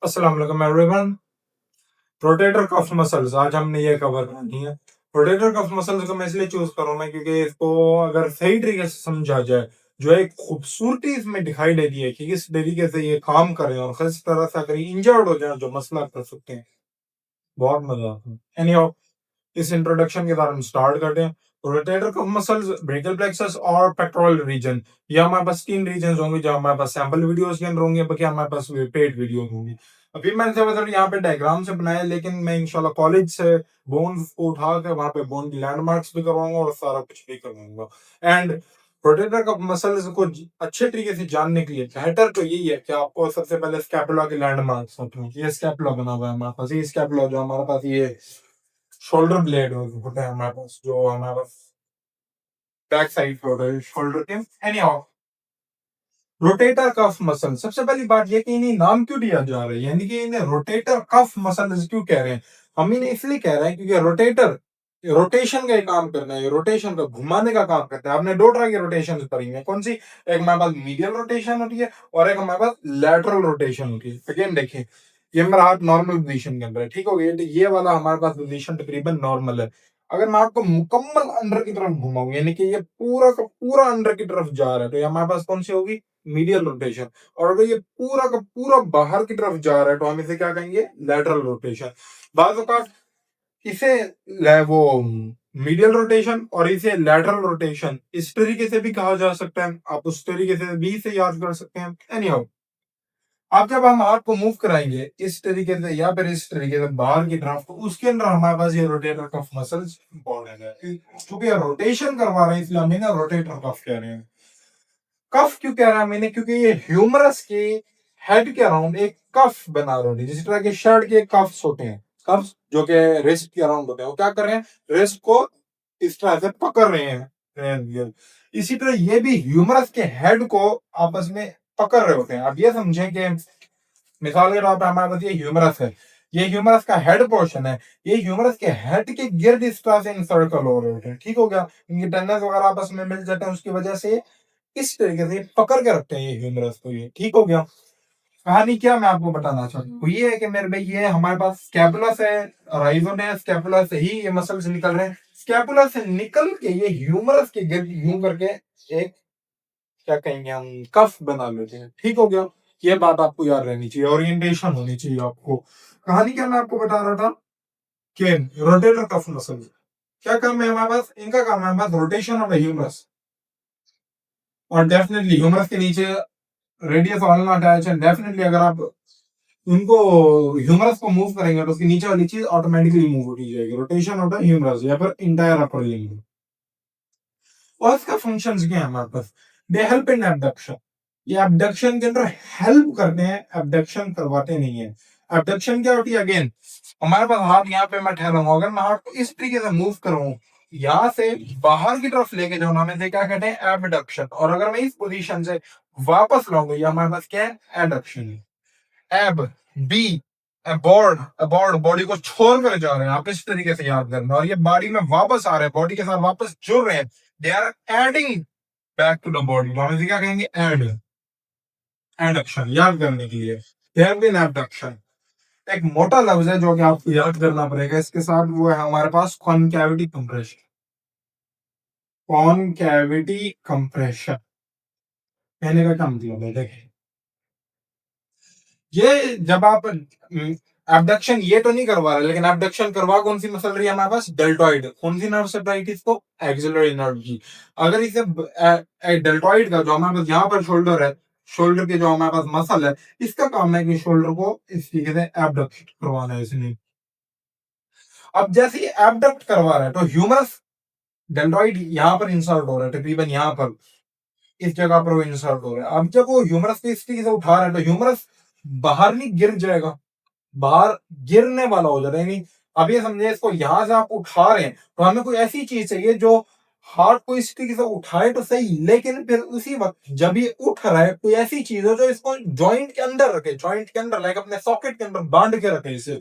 अस्सलाम वालेकुम everyone. Rotator cuff muscles आज हमने ये कवर करनी है। रोटेटर कफ मसल्स को मैं इसलिए चूज करूँ मैं क्योंकि इसको अगर सही तरीके से समझा जाए, जो एक खूबसूरती इसमें दिखाई देती है कि किस तरीके से ये काम करें और किस तरह से अगर इंजर्ड हो जाए जो मसला कर सकते हैं, बहुत मजा आता है। एनीहाउ, इस इंट्रोडक्शन के साथ हम स्टार्ट करते हैं। Rotator cuff muscles, brachial plexus और पेक्टोरल रीजन, ये हमारे पास तीन रीजन होंगे जो हमारे पास सैंपल वीडियोस के अंदर होंगे, बाकी हमारे पास पेड वीडियो होंगी। अभी मैंने से मतलब यहाँ पे डायग्राम से बनाया, लेकिन मैं इंशाल्लाह कॉलेज से बोन्स को उठा के वहां पे बोन की लैंडमार्क्स भी करवाऊंगा और सारा कुछ भी करवाऊंगा। एंड रोटेटर कफ मसल्स को अच्छे तरीके से जानने के लिए बेहतर तो यही है कि आपको सबसे पहले स्कैपुला के लैंडमार्क्स होते हैं। ये स्कैपुला बना हुआ है हमारे पास, ये स्कैपुला जो हमारे पास ये शोल्डर ब्लेड होता है हमारे पास, जो हमारे पास बैक साइड पे होता है शोल्डर के। Any how, rotator cuff muscle, सबसे पहली बात ये कि इन्हें नाम क्यों दिया जा रहा है, यानी कि इन्हें रोटेटर कफ मसल क्यों कह रहे हैं। हम इन्हें इसलिए कह रहे हैं क्योंकि रोटेटर रोटेशन का ही काम करना है, रोटेशन का घुमाने का काम करता है। आपने दो तरह की रोटेशन करी है, कौन सी? एक हमारे पास मीडियल रोटेशन होती है और एक हमारे पास लैटरल रोटेशन होती है। अगेन देखिए, ये मेरा हाथ नॉर्मल पोजीशन के अंदर है, ठीक हो गया। ये वाला हमारे पास पोजीशन तकरीबन नॉर्मल है। अगर मैं आपको मुकम्मल अंदर की तरफ घुमाऊं, यानी कि ये पूरा का पूरा अंदर की तरफ जा रहा है, तो ये हमारे पास कौन सी होगी? Medial rotation. और अगर ये पूरा का पूरा बाहर की तरफ जा रहा है तो हम इसे क्या कहेंगे? Lateral rotation. बाज़ औक़ात इसे वो मीडियल रोटेशन और इसे लैटरल रोटेशन इस तरीके से भी कहा जा सकता है, आप उस तरीके से भी इसे याद कर सकते हैं। एनीहाउ, अब जब हम हाथ को मूव कराएंगे इस तरीके से या फिर इस तरीके से बाहर की तरफ, तो उसके अंदर हमारे पास ये रोटेटर कफ मसल्स इंपॉर्टेंट है। क्योंकि रोटेशन करवा रहे हैं इसलिए हम इन्हें रोटेटर कफ कह रहे हैं। कफ क्यों कह रहा है मैंने? क्योंकि ये ह्यूमरस के हेड के अराउंड एक कफ बना रहे हैं, जिस तरह के शर्ट के कफ्स होते हैं, कफ्स जो कि रिस्ट के अराउंड होते हैं, वो क्या कर रहे हैं? रिस्ट को इस तरह से पकड़ रहे हैं। इसी तरह ये भी ह्यूमरस के हेड को आपस में पकड़ रहे होते हैं। अब ये समझें कि मिसाल के तौर पर हमारे पास ये ह्यूमरस है, ये ह्यूमरस का हेड पोर्शन है, ये ह्यूमरस के हेड के गिर्द इस तरह से इंसर्कल हो रहे होते हैं, ठीक हो गया। इनके टनल्स वगैरह आपस में मिल जाते हैं, उसकी वजह से इस तरीके से पकड़ के रखते हैं ये ह्यूमरस को, ये ठीक हो गया। कहानी क्या मैं आपको बताना चाहता हूँ, ये है कि मेरे भाई ये हमारे पास स्कैपुला से राइजोन है, स्कैपुला से ही ये मसल्स निकल रहे हैं। स्कैपुला से निकल के ये ह्यूमरस के गिर्द यूं करके एक, क्या कहेंगे हम, कफ बना लेते हैं, ठीक हो गया। ये बात आपको याद रहनी चाहिए, ओरिएंटेशन होनी चाहिए आपको। कहानी क्या मैं आपको बता रहा था कि रोटेटर कफ मसल क्या काम है हमारे पास? इनका काम है हमारे पास रोटेशन ऑफ द ह्यूमरस, और डेफिनेटली ह्यूमरस के नीचे रेडियस वाला अटैच है। डेफिनेटली अगर आप उनको ह्यूमरस को मूव करेंगे तो उसकी नीचे वाली चीज ऑटोमेटिकली मूव होती जाएगी, रोटेशन होता है ह्यूमरस या फिर इंटायर अपर लिम्ब। और इसका फंक्शंस क्या है हमारे पास? दे हेल्प इन एबडक्शन, ये एबडक्शन के अंदर हेल्प करते हैं, एबडक्शन करवाते नहीं है। एबडक्शन क्या होती है? अगेन हमारे पास हाथ यहाँ पे मैं ठहरा हूं, अगर मैं हाथ को इस तरीके से मूव करूं, यहाँ से बाहर की तरफ लेके जाऊं, हमें से क्या कहते हैं? एबडक्शन। और अगर मैं इस पोजीशन से वापस लाऊंगा, ये हमारे पास क्या है? एडक्शन है। एब, बी, अबॉर्ड, अबॉर्ड बॉडी को छोड़ कर जा रहे हैं, आप इस तरीके से याद करना। और ये बॉडी में वापस आ रहे हैं, बॉडी के साथ वापस जुड़ रहे हैं, they are adding back to the body, तो हम इसे क्या कहेंगे? एड, एडक्शन, याद करने के लिए। देयर बीन एबडक्शन एक मोटा लफ्ज है जो कि आपको याद करना पड़ेगा इसके साथ, वो है हमारे पास कॉनकैविटी कंप्रेशन। कॉनकैविटी कंप्रेशन कहने का क्या मतलब है? देखिए, ये जब आप एबडक्शन ये तो नहीं करवा रहे, लेकिन एबडक्शन करवा कौन सी मसल रही है हमारे पास? डेल्टॉइड। कौन सी नर्व सप्लाई इसको? एक्सिलरी नर्व की। अगर इसे डेल्टॉइड का जो हमारे पास यहाँ पर शोल्डर है, शोल्डर के जो हमारे पास मसल है, इसका काम है कि शोल्डर को इस तरीके से एबडक्ट करवाना है इसने। अब जैसे ही एबडक्ट करवा रहा है तो ह्यूमरस डेल्टॉइड यहाँ पर इंसर्ट हो रहा है, तकरीबन यहाँ पर इस जगह पर वो इंसर्ट हो रहा है। अब जब वो ह्यूमरस को इस तरीके से उठा रहा है तो ह्यूमरस बाहर नहीं गिर जाएगा, बाहर गिरने वाला हो जाता है। यानी अब ये समझे, इसको यहां से आप उठा रहे हैं तो हमें कोई ऐसी चीज चाहिए जो हार्ट को इस तरीके से उठाए तो सही, लेकिन फिर उसी वक्त जब ये उठ रहा है कोई ऐसी चीज हो जो इसको जॉइंट के अंदर रखे, जॉइंट के अंदर लाइक अपने सॉकेट के अंदर बांध के रखे इसे।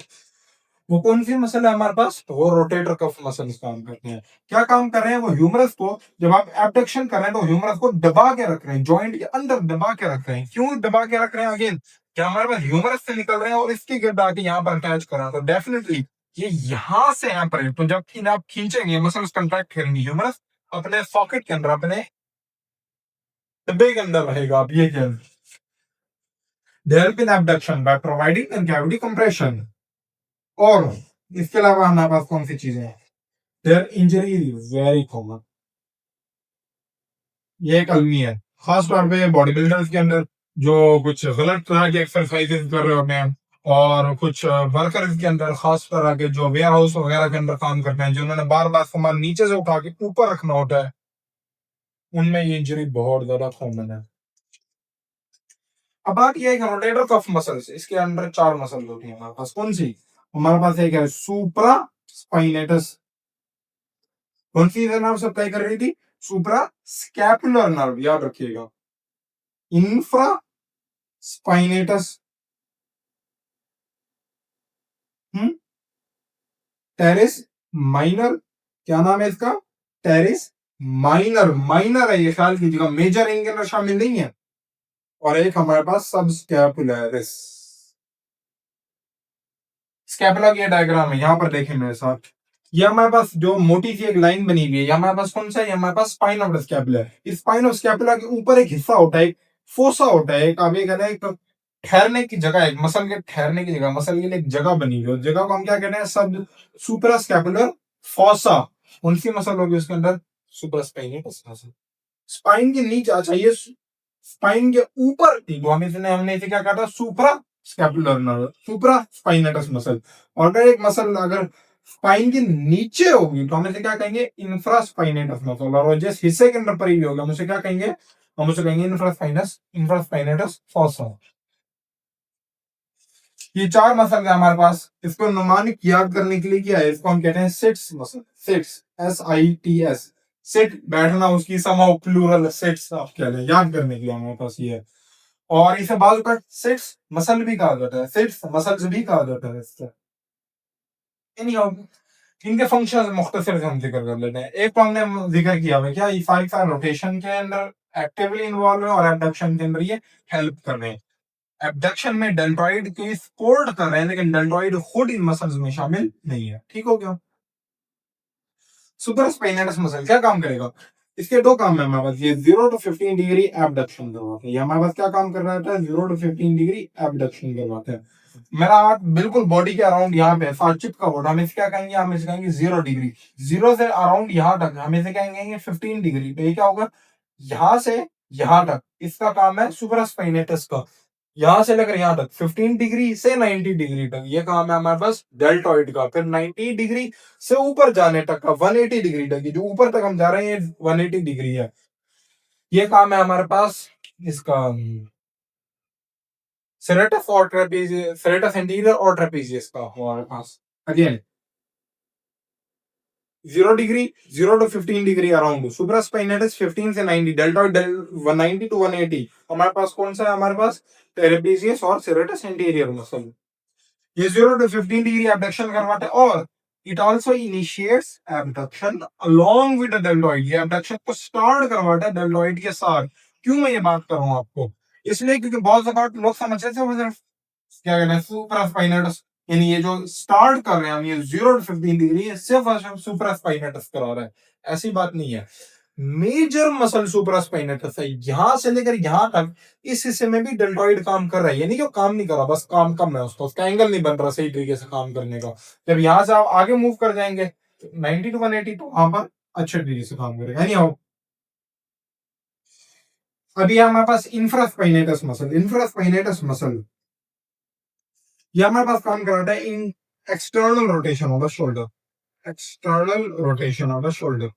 वो कौन सी मसल है हमारे पास? तो वो रोटेटर कफ मसल्स काम करते हैं। क्या काम कर रहे हैं? वो ह्यूमरस को, जब आप एबडक्शन कर रहे हैं तो ह्यूमरस को दबा के रख रहे हैं, जॉइंट के अंदर दबा के रख रहे हैं। क्यों दबा के रख रहे हैं? अगेन क्या हमारे पास ह्यूमरस से निकल रहे हैं और इसकी गिर्द आके यहाँ पर अटैच करा, तो डेफिनेटली ये यहां से यहाँ पर है। तो जब आप खींचेंगे, मसल्स कंट्रैक्ट करेंगे, ह्यूमरस अपने सॉकेट के अंदर, अपने डिब्बे के अंदर रहेगा। अब ये क्या, they help in abduction by providing cavity compression. और इसके अलावा हमारे पास कौन सी चीजें हैं, देयर इंजरी वेरी कॉमन। ये एक अलमी है, खास तौर पे बॉडी बिल्डर्स के अंदर, जो कुछ गलत तरह की एक्सरसाइजेस कर रहे होते हैं, और कुछ वर्कर्स के अंदर, खास तरह के जो वेयर हाउस वगैरह के अंदर काम करते हैं, जिन्होंने बार बार सामान नीचे से उठा के ऊपर रखना होता है, उनमें ये इंजरी बहुत ज्यादा कॉमन है। अब बात यह है कि रोटेटर कफ मसल्स, इसके अंदर चार मसल होती है हमारे पास। कौन सी, हमारे पास एक है सुप्रा स्पाइनेटस। कौन सी नाम से तय कर रही थी, सुप्रा स्कैपुलर नर्व, याद रखिएगा। इंफ्रा स्पाइनेटस, टेरिस माइनर, क्या नाम है इसका, टेरिस माइनर। माइनर है ये, ख्याल कीजिएगा, मेजर इनके अंदर शामिल नहीं है। और एक हमारे पास सब स्कैपुलरिस। स्कैपुला की डायग्राम है, यहां पर देखें मेरे साथ। ये हमारे पास जो मोटी सी एक लाइन बनी हुई है, ये हमारे पास कौन सा है, ये हमारे पास स्पाइन ऑफ द स्कैपुला है। इस स्पाइन ऑफ स्कैपुला के ऊपर एक हिस्सा होता है, एक फोसा होता है, एक आप ये कहते हैं एक ठहरने की जगह, एक मसल के ठहरने की जगह, मसल के लिए एक जगह बनी हुई है। उस जगह को हम क्या कहते हैं, सब सुपरा स्कैपुलर फोसा। कौन सी मसल होगी उसके अंदर, सुपर स्पाइनेटस मसल। स्पाइन के नीचे, अच्छा ये स्पाइन के ऊपर थी, तो हमने इसे क्या कहा था, सुपरा स्कैपुलर नर्व, सुपरा स्पाइनेटस मसल। और अगर एक मसल अगर स्पाइन के नीचे होगी तो हम इसे क्या कहेंगे, इंफ्रास्पाइनेटस मसल। और जिस हिस्से के अंदर पड़ी हुई होगी हम उसे क्या कहेंगे, हम उसे कहेंगे इंफ्रास्पाइनेटस फॉसा। ये चार मसल है हमारे पास। इसको नुमानिक याद करने के लिए क्या है, इसको हम कहते हैं sits muscle. Sits, SITS, sit बैठना, उसकी समाओ प्लूरल सिट्स आप कह लें, याद करने के लिए हमारे पास ये है। और इसे बाजू का सिट्स मसल भी कहा जाता है, सिट्स मसल्स भी कहा जाता है इससे। इनके फंक्शन मुख्तसर से हम जिक्र कर लेते हैं। एक तो हमने जिक्र किया है क्या, इफाइका रोटेशन के अंदर एक्टिवली इन्वॉल्व है, और एबडक्शन के अंदर ये हेल्प कर रहे हैं। एबडक्शन में डेल्टॉइड की सपोर्ट कर रहे हैं, लेकिन डेल्टॉइड खुद इन मसल्स में शामिल नहीं है। ठीक हो गया। सुपर स्पाइनेटस मसल क्या काम करेगा, इसके दो काम है हमारे पास। ये 0 to 15 डिग्री एबडक्शन करवाते हैं। ये हमारे पास क्या काम कर रहा है, 0 to 15 डिग्री एबडक्शन करवाते हैं। मेरा हाथ बिल्कुल बॉडी के अराउंड यहाँ पे साथ चिपका हुआ, हम इसे क्या कहेंगे, हम इसे कहेंगे 0 डिग्री। 0 से अराउंड यहाँ तक हम इसे कहेंगे 15 डिग्री। तो ये क्या होगा, यहां से यहां तक इसका काम है सुपर स्पाइनेटस का। यहां से लेकर यहां तक 15 डिग्री से 90 डिग्री तक ये काम है हमारे पास डेल्टॉइड का। फिर 90 डिग्री से ऊपर जाने तक का 180 डिग्री तक, जो ऊपर तक हम जा रहे हैं ये 180 डिग्री है, ये काम है हमारे पास इसका सेरेटस और ट्रेपीजियस, सेरेटस एंटीरियर और ट्रेपीजियस का हमारे पास। Again 0 degree, 0 to 15 degree around supraspinatus, 15 से 90, डेल्टॉइड 190 to 180। हमारे पास कौन सा है, हमारे पास ट्रेपीजियस और सेरेटस एंटीरियर मसल। ये 0 to 15 डिग्री एबडक्शन करवाते हैं, और it also initiates abduction along with the deltoid. ये एबडक्शन को स्टार्ट करवाता है डेल्टॉइड के साथ। क्यों मैं ये बात कर रहा हूं आपको, इसलिए क्योंकि बहुत ज्यादा लोग समझते थे वो सिर्फ क्या कहते हैं सुपरास्पाइनेटस, यानी ये जो स्टार्ट कर रहे हैं हम, ये 0 to 15 डिग्री सिर्फ और सिर्फ सुपरास्पाइनेटस करा रहा है। ऐसी बात नहीं है। मेजर मसल सुपरास्पाइनेटस है, यहां से लेकर यहां तक इस हिस्से में भी डेल्टॉइड काम कर रहा है। यानी कि वो काम नहीं कर रहा, बस काम कम है उसका, उसका एंगल नहीं बन रहा सही तरीके से काम करने का। जब यहां से आप आगे मूव कर जाएंगे 90 to 180, तो वहां पर अच्छे तरीके से काम करेगा। नहीं हो, अभी हमारे पास इंफ्रास्पाइनेटस मसल। इंफ्रास्पाइनेटस मसल ये हमारे पास काम कराता है इन external rotation of the shoulder. External rotation of the shoulder.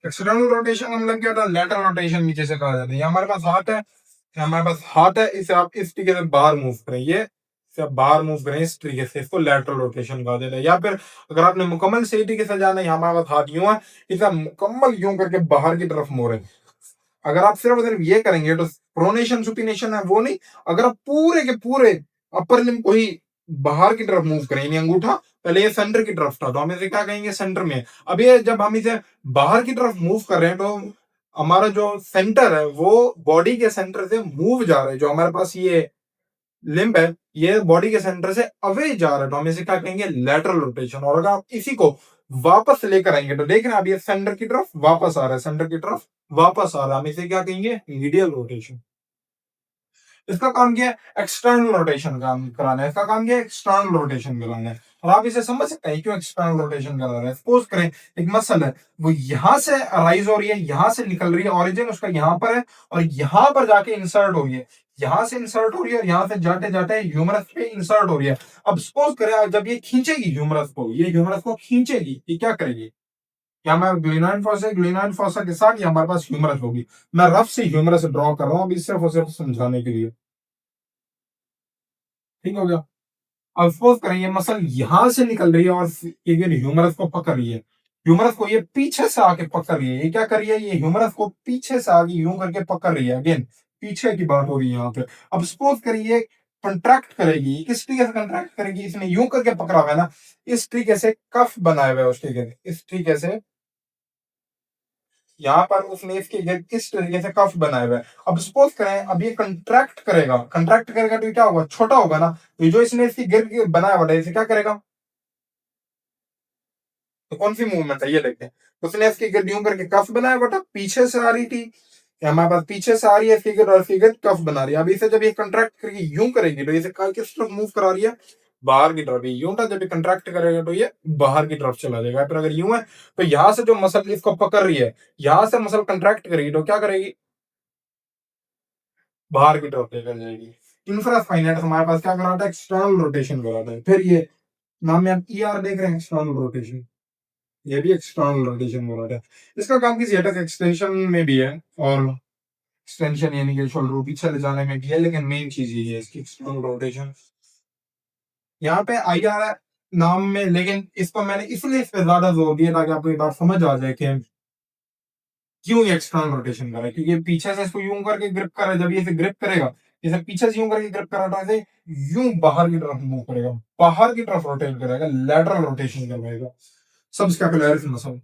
External rotation हम लोग क्या था, लेटरल रोटेशन नीचे से कहा जाता है। ये हमारे पास हाथ है, हमारे पास हाथ है, इसे आप इस तरीके से बाहर मूव करें, ये इसे आप बाहर मूव करें इस तरीके से, इसको लैटरल रोटेशन कहा जाता है। या फिर अगर आपने मुकम्मल सही तरीके से जाना है, हमारे पास हाथ यूं है, इसे आप मुकम्मल यूं करके बाहर की तरफ मोड़े। अगर आप सिर्फ ये करेंगे तो प्रोनेशन सुपिनेशन है वो नहीं। अगर आप पूरे के पूरे अपर लिम्ब को ही बाहर की तरफ मूव करें, यानी अंगूठा पहले ये सेंटर की तरफ था, तो हम इसे क्या कहेंगे, सेंटर में। अब ये जब हम इसे बाहर की तरफ मूव कर रहे हैं, तो हमारा जो सेंटर है वो बॉडी के सेंटर से मूव जा रहा है, जो हमारे पास ये लिम्ब है ये बॉडी के सेंटर से अवे जा रहा है, तो हम इसे क्या कहेंगे, लेटरल रोटेशन। और अगर आप इसी को वापस लेकर आएंगे तो देख रहे हैं अब ये सेंटर की तरफ वापस आ रहा है, सेंटर की तरफ वापस आ रहा है, हम इसे क्या कहेंगे, मीडियल रोटेशन। इसका काम क्या है, एक्सटर्नल रोटेशन काम कराना है, इसका काम क्या है, एक्सटर्नल रोटेशन कराना है। और आप इसे समझ सकते हैं क्यों एक्सटर्नल रोटेशन करा रहे हैं। सपोज करें एक मसल है, वो यहां से अराइज हो रही है, यहां से निकल रही है, ऑरिजिन उसका यहां पर है और यहां पर जाके इंसर्ट हो रही है, यहां से इंसर्ट हो रही है और यहां से जाते जाते ह्यूमरस पे इंसर्ट हो रही है। अब सपोज करें जब ये खींचेगी ह्यूमरस को, ये ह्यूमरस को खींचेगी, ये क्या करेगी, या हमारे ग्लिनाइन फोसा, ग्लिनाइन फोसा के साथ ये हमारे पास ह्यूमरस होगी। मैं रफ से ह्यूमरस ड्रॉ कर रहा हूँ अभी सिर्फ और सिर्फ समझाने के लिए, ठीक हो गया। अब सपोज करें ये मसल यहां से निकल रही है और ये ह्यूमरस को पकड़ रही है, ह्यूमरस को ये पीछे से आके पकड़ रही है, ये क्या कर रही है, ये ह्यूमरस को पीछे से आगे यूं करके पकड़ रही है, अगेन पीछे की बात हो रही है यहाँ पे। अब सपोज करिए कंट्रैक्ट करेगी, किस तरीके से कंट्रैक्ट करेगी, इसने यूं करके पकड़ा हुआ है ना, इस तरीके से कफ बनाए हुए है उसके गिर्द, इस तरीके से यहाँ पर उसने इसके गिर्द किस तरीके से कफ बनाए हुए है। अब सपोज करें अब ये कंट्रैक्ट करेगा, कंट्रैक्ट करेगा तो ये क्या होगा, छोटा होगा ना, तो जो इसने इसकी गिर्द बनाया हुआ है इसे क्या करेगा, तो कौन सी मूवमेंट है ये देखते हैं। उसने इसकी गिर यूं करके कफ बनाया, बटा पीछे से आ रही थी, ये हमारे पास पीछे से आ रही है फिगर और फिगर कफ बना रही है। अब इसे जब ये कंट्रैक्ट करके यूं करेगी तो इसे किस तरफ मूव करा रही है, बाहर की तरफ। यूं था जब ये कंट्रैक्ट करेगा तो ये बाहर की तरफ चला जाएगा। फिर अगर यूं है तो यहां से जो मसल इसको पकड़ रही है, यहां से मसल कंट्रैक्ट करेगी तो क्या करेगी, बाहर की तरफ लेकर जाएगी। इंफ्रास्पाइनेट हमारे पास क्या कराता है, एक्सटर्नल रोटेशन कराता है। फिर ये नाम में आप ई आर देख रहे हैं, एक्सटर्नल रोटेशन, ये भी एक्सटर्नल रोटेशन हो रहा है। इसका काम किसी हेडक एक्सटेंशन में भी है और एक्सटेंशन यानी कि शोल्डर पीछे ले जाने में भी है, लेकिन मेन चीज ये है इसकी एक्सटर्नल रोटेशन। यहाँ पे आई आर है नाम में, लेकिन इस पर मैंने इसलिए इस पर ज्यादा जोर दिया ताकि आपको ये बात समझ आ जाए कि क्यों ये एक्सटर्नल रोटेशन कर रहा है। क्योंकि पीछे से इसको यूं करके ग्रिप कर रहा है, जब ये इसे ग्रिप करेगा, इसे पीछे से यूं करके ग्रिप कर रहा था, यूं बाहर की तरफ मूव करेगा, बाहर की तरफ रोटेट करेगा, लैटरल रोटेशन करवाएगा। सब स्कैपुलरिस मसल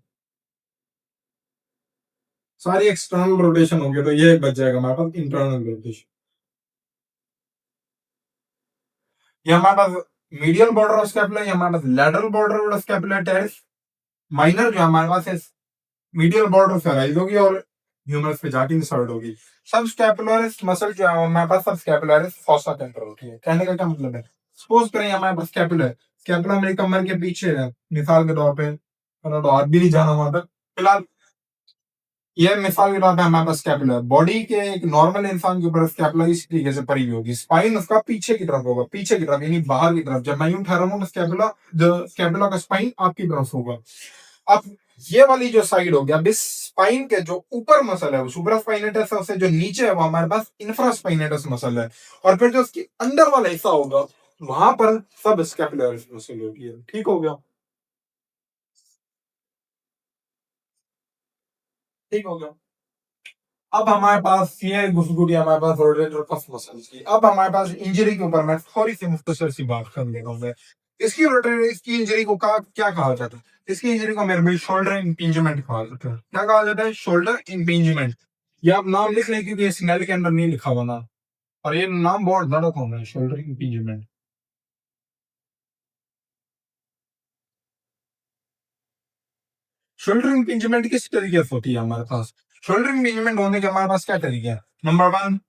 सारी एक्सटर्नल रोटेशन हो गया, तो ये बच जाएगा हमारे पास इंटरनल रोटेशन। ये हमारे पास मीडियल बॉर्डर ऑफ स्कैपुला, ये हमारे पास lateral border of scapula teres minor, जो हमारे पास है मीडियल बॉर्डर से राइज होगी और ह्यूमरस पे जाके इंसर्ट होगी। सब स्कैपुलरिस मसल जो है हमारे पास सब स्कैपुलरिस फॉसा के अंदर होती है। कहने का क्या मतलब है, सपोज करें हमारे पास स्कैपुला है, स्कैपुला मेरी कमर के पीछे है मिसाल के तौर पे, तो हाथ भी नहीं जाना वहां तक फिलहाल। ये मिसाल के तौर पे हमारे पास स्कैपुला है, बॉडी के एक नॉर्मल इंसान के ऊपर स्कैपुला इस तरीके से पड़ी हुई होगी, स्पाइन उसका पीछे की तरफ होगा, पीछे की तरफ यानी बाहर की तरफ। जब मैं यूं ठहरा हूं तो स्कैपुला, जो स्कैपुला का स्पाइन आपकी तरफ होगा। अब ये वाली जो साइड होगी, अब इस स्पाइन के जो ऊपर मसल है वो सुपरा स्पाइनेटस है, उससे जो नीचे है वो हमारे पास इंफ्रा स्पाइनेटस मसल है, और फिर जो उसकी अंदर वाला हिस्सा होगा वहां पर सब स्कैपुलरिस मसल होगी। ठीक हो गया, ठीक हो गया। अब हमारे पास ये घुसघुटी हमारे पास रोटेटर कफ मसल्स की। अब हमारे पास इंजरी के ऊपर मैं थोड़ी सी मुख्तसर सी बात कर लेता हूँ मैं। इसकी रोटेटर, इसकी इंजरी को क्या कहा जाता है, इसकी इंजरी को मेरे भाई शोल्डर इंपिंजमेंट कहा जाता है। क्या कहा जाता है, शोल्डर इंपिंजमेंट। ये आप नाम लिख लें क्योंकि स्नेल के अंदर नहीं लिखा हुआ ना, और ये नाम बहुत ज्यादा कॉमन है, शोल्डर इंपिंजमेंट। शोल्डर इंपिंजमेंट किस तरीके से होती है हमारे पास, शोल्डर इंपिंजमेंट होने के हमारे पास क्या तरीके हैं। नंबर वन,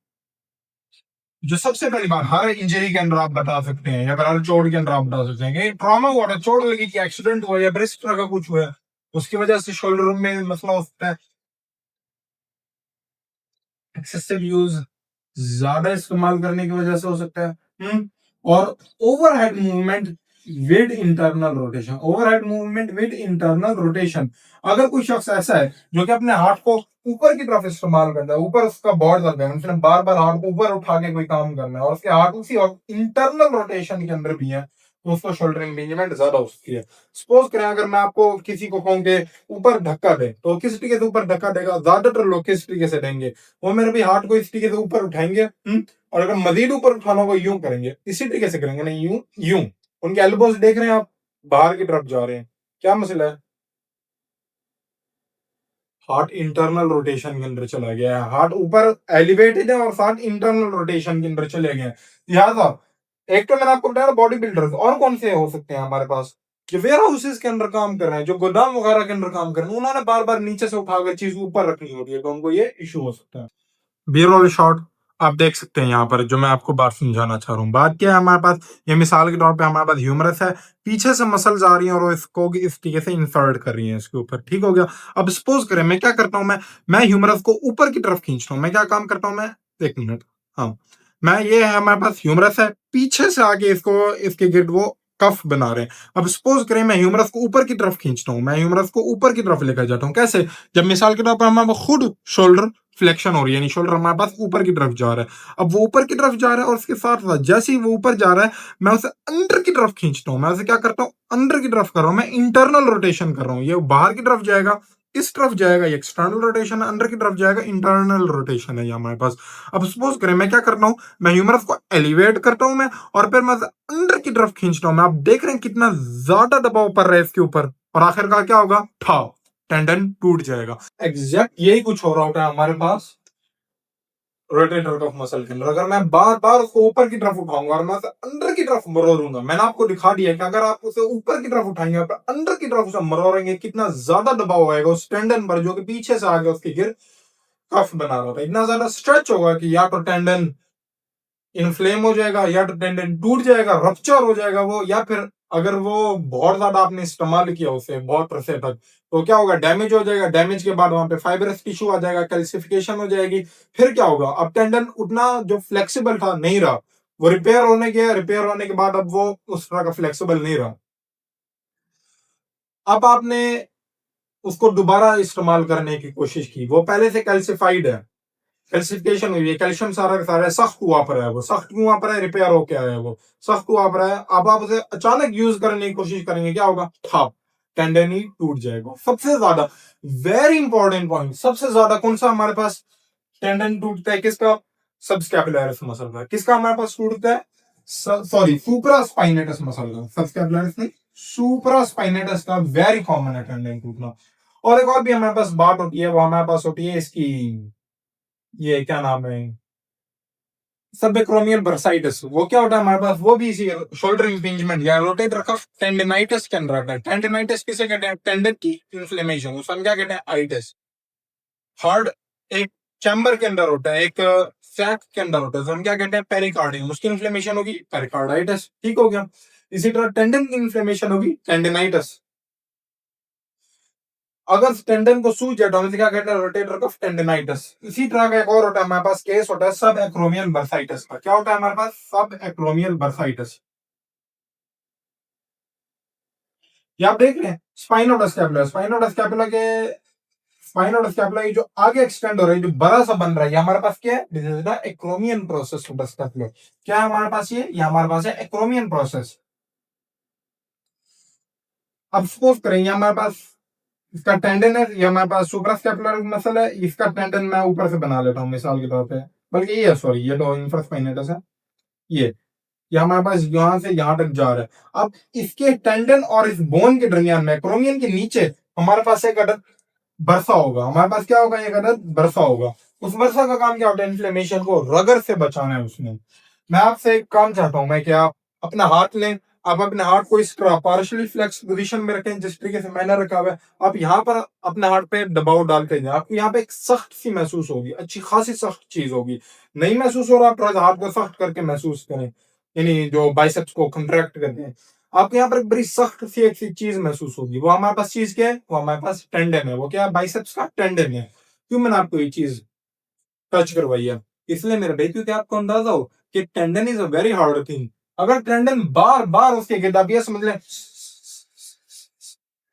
जो सबसे पहली बात हर इंजरी के अंदर आप बता सकते हैं, या फिर हर चोट के अंदर आप बता सकते हैं कि ट्रॉमा हुआ था, चोट लगी, कि एक्सीडेंट हुआ या फिर इस तरह का कुछ हुआ है, उसकी वजह से शोल्डर में मसला हो सकता है। एक्सेसिव यूज, ज्यादा इस्तेमाल करने की वजह से हो सकता है। और overhead movement with internal rotation, overhead movement with internal rotation. अगर कोई शख्स ऐसा है जो कि अपने हाथ को ऊपर की तरफ इस्तेमाल करता है, ऊपर उसका बॉड लग गया, उसने बार बार हाथ को ऊपर उठा के कोई काम करना है और उसके हाथ उसी इंटरनल रोटेशन के अंदर भी है, तो उसको शोल्डर इंगेजमेंट ज्यादा हो सकती है। सपोज करें अगर मैं आपको किसी को कहूँ कि ऊपर धक्का दे, तो किस तरीके से ऊपर धक्का देगा, ज्यादातर लोग किस तरीके से देंगे, वो मेरे भी हाथ को इस तरीके से ऊपर उठाएंगे। और अगर मजीद ऊपर उठाना होगा यूं करेंगे, इसी तरीके से करेंगे, नहीं यूं यूं। उनके एल्बोज देख रहे हैं आप, बाहर की तरफ जा रहे हैं, क्या मसला है। हार्ट इंटरनल रोटेशन के अंदर चला गया है, हार्ट ऊपर एलिवेटेड है और हार्ट इंटरनल रोटेशन के अंदर चले गए हैं। लिहाजा एक तो मैंने आपको बताया बॉडी बिल्डर्स, और कौन से हो सकते हैं हमारे पास, जो वेयर हाउसेस के अंदर काम कर रहे हैं, जो गोदाम वगैरह के अंदर काम कर रहे हैं, उन्होंने बार बार नीचे से उठाकर चीज ऊपर रखनी होती है, तो उनको ये इशू हो सकता है। बी रोल शॉट आप देख सकते हैं यहाँ पर, जो मैं आपको बात समझाना चाह रहा हूँ। बात क्या है हमारे पास, ये मिसाल के तौर पे हमारे पास ह्यूमरस है, पीछे से मसल्स आ रही हैं और इसको इस तरीके से इंसर्ट कर रही हैं इसके ऊपर, ठीक हो गया। अब सपोज करें मैं क्या करता हूँ, मैं ह्यूमरस को ऊपर की तरफ खींचता हूँ। मैं क्या काम करता हूँ, मैं एक मिनट, हाँ, मैं ये है हमारे पास ह्यूमरस है, पीछे से आके इसको इसके गिर्द वो कफ बना रहे हैं। अब सपोज करें मैं ह्यूमरस को ऊपर की तरफ खींचता हूँ, मैं ह्यूमरस को ऊपर की तरफ लेकर जाता हूँ। कैसे, जब मिसाल के तौर पर हमारे खुद शोल्डर फ्लेक्शन हो रही है, यानी शोल्डर हमारे पास ऊपर की तरफ जा रहा है। अब वो ऊपर की तरफ जा रहा है और उसके साथ साथ जैसे ही वो ऊपर जा रहा है, मैं उसे अंदर की तरफ खींचता हूँ। मैं उसे क्या करता हूँ, अंदर की तरफ कर रहा हूँ, मैं इंटरनल रोटेशन कर रहा हूँ। ये बाहर की तरफ जाएगा, इस तरफ जाएगा, ये एक्सटर्नल रोटेशन है, अंदर की तरफ जाएगा, इंटरनल रोटेशन है ये हमारे पास। अब सपोज करें मैं क्या करता हूँ, मैं ह्यूमरस को एलिवेट करता हूँ मैं, और फिर मैं अंदर की तरफ खींचता हूँ। मैं, आप देख रहे हैं कितना ज्यादा दबाव पड़ रहा है इसके ऊपर, और आखिरकार क्या होगा, ठा टेंडन टूट जाएगा। एग्जैक्ट यही कुछ हो रहा होता है हमारे पास रोटेटर कफ मसल के अंदर। अगर मैं बार बार उसको ऊपर की तरफ उठाऊंगा और मैं उसे अंदर की तरफ मरोड़ूंगा, मैंने आपको दिखा दिया कि अगर आप उसे ऊपर की तरफ उठाएंगे और अंदर की तरफ उसे मरोड़ेंगे, कितना ज्यादा दबाव आएगा उस टेंडन पर, जो कि पीछे से आगे उसके गिर कफ बना रहा होता है। इतना ज्यादा स्ट्रेच होगा कि या तो टेंडन इन्फ्लेम हो जाएगा, या तो टेंडन टूट जाएगा, रप्चर हो जाएगा वो, या फिर अगर वो बहुत ज्यादा आपने इस्तेमाल किया उसे बहुत अरसे तक, तो क्या होगा, डैमेज हो जाएगा। डैमेज के बाद वहां पे फाइब्रस टिश्यू आ जाएगा, कैल्सिफिकेशन हो जाएगी। फिर क्या होगा, अब टेंडन उतना जो फ्लेक्सिबल था नहीं रहा, वो रिपेयर होने गया, रिपेयर होने के बाद अब वो उस तरह का फ्लेक्सिबल नहीं रहा। अब आपने उसको दोबारा इस्तेमाल करने की कोशिश की, वो पहले से कैल्सिफाइड है, कैल्सिफिकेशन हुई है, कैल्शियम सारा का सारा सख्त हुआ पर है, वो सख्त हुआ पर है, रिपेयर होके आया है, वो सख्त हुआ पर है। अब आप उसे अचानक यूज करने की कोशिश करेंगे, क्या होगा, ठप, टेंडन ही टूट जाएगा। सबसे ज्यादा वेरी इंपॉर्टेंट पॉइंट, सबसे ज्यादा कौन सा हमारे पास टेंडन टूटता है, किसका, सबस्कैपुलरिस मसल का। किसका हमारे पास टूटता है, सॉरी, सुप्रास्पाइनेटस मसल का, सबस्कैपुलरिस नहीं, सुप्रास्पाइनेटस का वेरी कॉमन है टेंडन टूटना। और एक और भी हमारे पास बात होती है, वो हमारे पास होती है इसकी, ये क्या नाम है, सबएक्रोमियल बर्साइटिस। वो क्या होता है हमारे पास, वो भी इसी शोल्डर इंपिंजमेंट या रोटेटर कफ टेंडिनाइटिस के अंदर आता है। टेंडिनाइटिस किसे कहते हैं, टेंडन की इन्फ्लेमेशन, उसको हम क्या कहते हैं, आइटिस। हार्ड एक चैम्बर के अंदर होता है, एक सैक के अंदर होता है, तो हम क्या कहते हैं, पेरिकार्डियम, उसकी इन्फ्लेमेशन होगी पेरिकार्डाइटिस, ठीक हो गया। इसी तरह टेंडन की इन्फ्लेमेशन होगी टेंडिनाइटिस। अगर टेंडन को सूज जाता है, क्या कहते हैं, रोटेटर कफ टेंडिनाइटिस। इसी तरह का एक और होता है हमारे पास केस, होता है सब एक्रोमियल बर्साइटिस का। क्या होता है हमारे पास, सब एक्रोमियल बर्साइटिस। ये आप देख रहे हैं स्पाइनोडस्कैपुला, स्पाइनोडस्कैपुला के, स्पाइनोडस्कैपुला ये जो आगे एक्सटेंड हो रहा है, जो बड़ा सा बन रहा है, ये हमारे पास क्या है, this is the acromion process of the scapula. क्या है हमारे पास, ये हमारे पास है एक्रोमियन प्रोसेस। अब सपोज करें ये हमारे पास इसका टेंडन है, ये हमारे पास सुप्रास्कैपुलर मसल है, इसका टेंडन मैं ऊपर से बना लेता हूँ मिसाल के तौर पे, बल्कि ये है, सॉरी, ये तो इंफ्रास्पाइनेटस है, ये हमारे पास यहां से यहां तक जा रहा है। अब इसके टेंडन और इस बोन के दरमियान में, क्रोमियन के नीचे हमारे पास एक अदद बरसा होगा। हमारे पास क्या होगा, एक अदद बरसा होगा। उस बरसा का काम क्या होता है, इन्फ्लेमेशन को, रगर से बचाना है उसने। मैं आपसे एक काम चाहता हूं मैं, कि आप अपना हाथ लें, आप अपने हाथ को इस तरह पार्शली फ्लेक्स पोजीशन में रखें, जिस तरीके से मैंने रखा हुआ है। आप यहाँ पर अपने हाथ पे दबाव डाल के जाए, आपको यहाँ पे एक सख्त सी महसूस होगी, अच्छी खासी सख्त चीज होगी। नहीं महसूस हो रहा, आप थोड़ा हाथ को सख्त करके महसूस करें, यानी जो बाइसेप्स को कंट्रैक्ट करते हैं, आपको यहाँ पर एक बड़ी सख्त सी एक सी चीज महसूस होगी। वो हमारे पास चीज क्या है, वो हमारे पास टेंडन है। वो क्या है, बाइसेप्स का टेंडन है। क्यों मैंने आपको ये चीज टच करवाई है, इसलिए मेरे भाई, क्योंकि आपको अंदाजा हो कि tendon is a very hard thing. अगर टेंडन बार बार उसके गिरद, आप ये समझ लें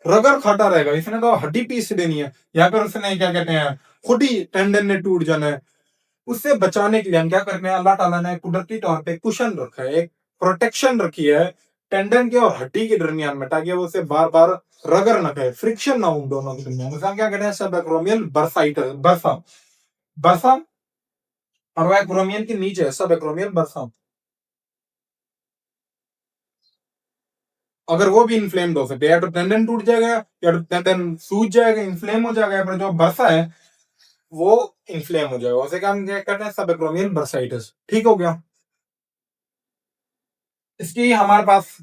रगड़ खाता रहेगा, इसने तो हड्डी पीस देनी है, या फिर उसने क्या कहते हैं, खुद ही टेंडन ने टूट जाना है। उससे बचाने के लिए हम क्या करते हैं, अल्लाह ताला ने कुदरती तौर पे कुशन रखा है, एक प्रोटेक्शन रखी है टेंडन के और हड्डी के दरमियान में, ताकि वो उसे बार बार रगड़ ना करे, फ्रिक्शन ना हो उन दोनों के दरमियान। उसे हम क्या कहते हैं, सब एक्रोमियल बर्साइटस, बर्सा, बर्सा, और वह एक्रोमियल के नीचे है सब एक्रोमियल बर्सा। अगर वो भी इन्फ्लेम्ड हो सकते हैं, या तो टेंडन टूट जाएगा, या तो टेंडन सूज जाएगा, इन्फ्लेम हो जाएगा, या फिर जो बसा है वो इन्फ्लेम हो जाएगा, उसे क्या हम क्या कहते हैं, सबएक्रोमियल बर्साइटिस। ठीक हो गया। इसकी हमारे पास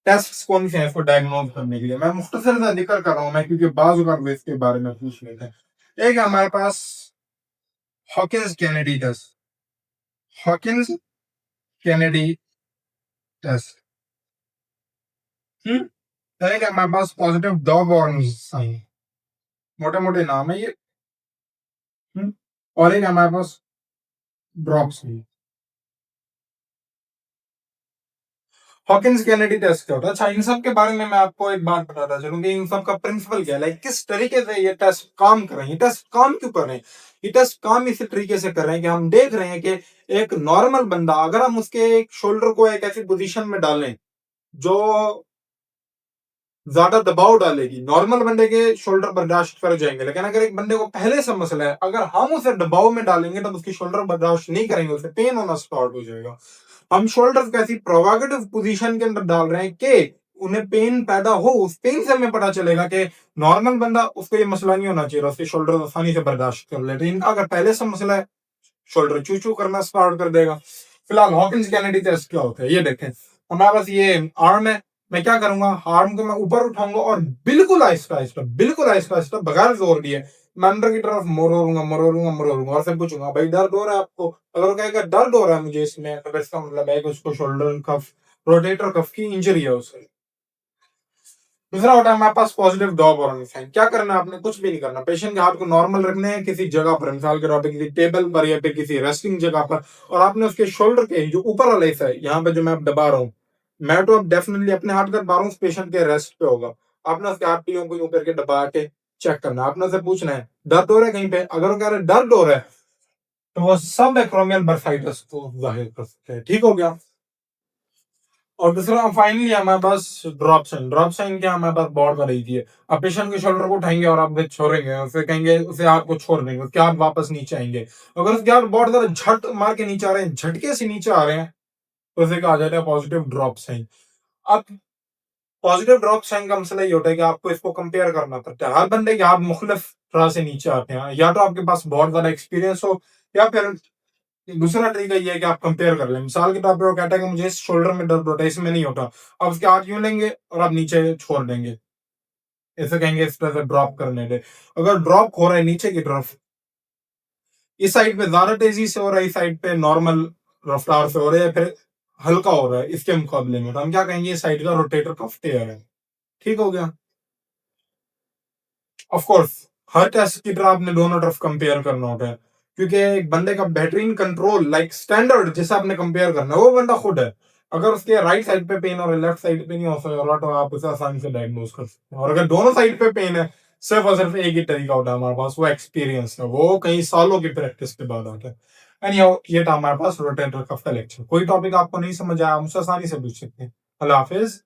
टेस्ट कौन से हैं इसको डायग्नोज करने के लिए, मैं मुख्तसर सा जिक्र कर रहा हूँ मैं, क्योंकि बाज बार इसके बारे में पूछ लेते हैं। एक है हमारे पास Hawkins Kennedy test. Hawkins Kennedy test. एक है हमारे पास पॉजिटिव डॉग और साइन, मोटे मोटे नाम है ये। और एक है हमारे पास ड्रॉप्स। हॉकिंस कैनेडी टेस्ट क्या होता है? अच्छा, इन सब के बारे में मैं आपको एक बात बताता चलूं कि इन सब का प्रिंसिपल क्या है, लाइक किस तरीके से ये टेस्ट काम कर रहे हैं। ये टेस्ट काम क्यों कर रहे हैं? ये टेस्ट काम इसी तरीके से कर रहे हैं कि हम देख रहे हैं कि एक नॉर्मल बंदा, अगर हम उसके एक शोल्डर को एक ऐसी पोजीशन में डालें जो ज्यादा दबाव डालेगी, नॉर्मल बंदे के शोल्डर बर्दाश्त कर जाएंगे, लेकिन अगर एक बंदे को पहले से मसला है, अगर हम उसे दबाव में डालेंगे तो उसकी शोल्डर बर्दाश्त नहीं करेंगे, उसे पेन होना स्टार्ट हो जाएगा। हम शोल्डर को ऐसी प्रोवागेटिव पोजीशन के अंदर डाल रहे हैं कि उन्हें पेन पैदा हो, उस पेन से हमें पता चलेगा कि नॉर्मल बंदा, उसको ये मसला नहीं होना चाहिए, उसके शोल्डर आसानी से बर्दाश्त कर लेते। इनका अगर पहले से मसला है, शोल्डर चू चू करना स्टार्ट कर देगा। फिलहाल हॉकिंस कैनेडी टेस्ट क्या होता है ये देखें। हमारे पास ये आर्म है, मैं क्या करूंगा, आर्म को मैं ऊपर उठाऊंगा और बिल्कुल आहिस्ता आहिस्ता, बिल्कुल आहिस्ता आहिस्ता, बगैर जोर दिए मैं अंदर की तरफ मरोड़ूंगा मरोड़ूंगा मरोड़ूंगा, और से पूछूंगा भाई दर्द हो रहा है आपको? अगर वो कहेगा दर्द हो रहा है मुझे इसमें, तो इसका मतलब है कि उसको शोल्डर कफ, रोटेटर कफ की इंजरी है उसे। दूसरा होता है हमारे पास पॉजिटिव डॉग और साइन। क्या करना है आपने? कुछ भी नहीं करना। पेशेंट के हाथ को नॉर्मल रखने हैं किसी जगह पर, मिसाल के तौर पर किसी टेबल पर या फिर किसी रेस्टिंग जगह पर, और आपने उसके शोल्डर के जो ऊपर वाला हिस्सा है, यहाँ पे जो मैं दबा रहा हूँ, मैं तो अब डेफिनेटली अपने हाथ का दबा रहा हूँ, उस पेशेंट के रेस्ट पे होगा। आपने उसके हाथ पीओ को यूं करके दबा के चेक करना है। आपने उसे पूछना है दर्द हो रहा है कहीं पे? अगर वो कह रहा है दर्द हो रहा है, तो वो सब एक्रोमियल बर्साइटिस को जाहिर कर सकते हैं। ठीक हो गया। और दूसरा फाइनली हमारे पास ड्रॉप साइन। ड्रॉप साइन क्या, हमारे पास बॉर्ड कर रही थी। आप पेशेंट के शोल्डर को उठाएंगे और आप उसे छोड़ेंगे, उसे कहेंगे, उसे हाथ को छोड़ देंगे, उसके हाथ वापस नीचे आएंगे। अगर उसके हाथ बहुत ज्यादा झट मार के नीचे आ रहे हैं, झटके से नीचे आ रहे हैं, तो उसे कहा जाता है पॉजिटिव ड्रॉप साइन। अब पॉजिटिव ड्रॉप साइन का मसला ये होता है कि आपको इसको कंपेयर करना पड़ता है। हर बंदे के हाथ मुख्तलिफ तरह से नीचे आते हैं, या तो आपके पास बहुत ज्यादा एक्सपीरियंस हो, या फिर दूसरा तरीका ये है कि आप कंपेयर कर लें। मिसाल के तौर पर वो कहता है कि मुझे इस शोल्डर में दर्द होता है, इसमें नहीं होता। आप उसके हाथ यूं लेंगे और आप नीचे छोड़ देंगे, ऐसे कहेंगे इस तरह से ड्रॉप करने दे। अगर ड्रॉप हो रहा है नीचे की तरफ, इस साइड पे ज्यादा तेजी से हो रहा है, इस साइड पे नॉर्मल रफ्तार से हो रहा है, या फिर हल्का हो रहा है इसके मुकाबले में, तो हम क्या कहेंगे, इस साइड का रोटेटर कफ टेयर है। ठीक हो गया। ऑफ कोर्स हर टेस्ट की तरह आपने दोनों तरफ कंपेयर करना होता है, क्योंकि एक बंदे का बेहतरीन कंट्रोल, लाइक स्टैंडर्ड जिसे आपने कंपेयर करना है, वो बंदा खुद है। अगर उसके राइट साइड पे पेन और लेफ्ट साइड पे नहीं हो सकता, तो आप उसे आसानी से डायग्नोज कर सकते हैं। और अगर दोनों साइड पे पेन है, सिर्फ और सिर्फ एक ही तरीका होता है हमारे पास, वो एक्सपीरियंस है, वो कई सालों की प्रैक्टिस के बाद आता है। एनीहाउ, ये था हमारे पास रोटेटर कफ का लेक्चर। कोई टॉपिक आपको नहीं समझ आया, मुझसे आसानी से पूछ सकते हैं। अल्लाह हाफिज।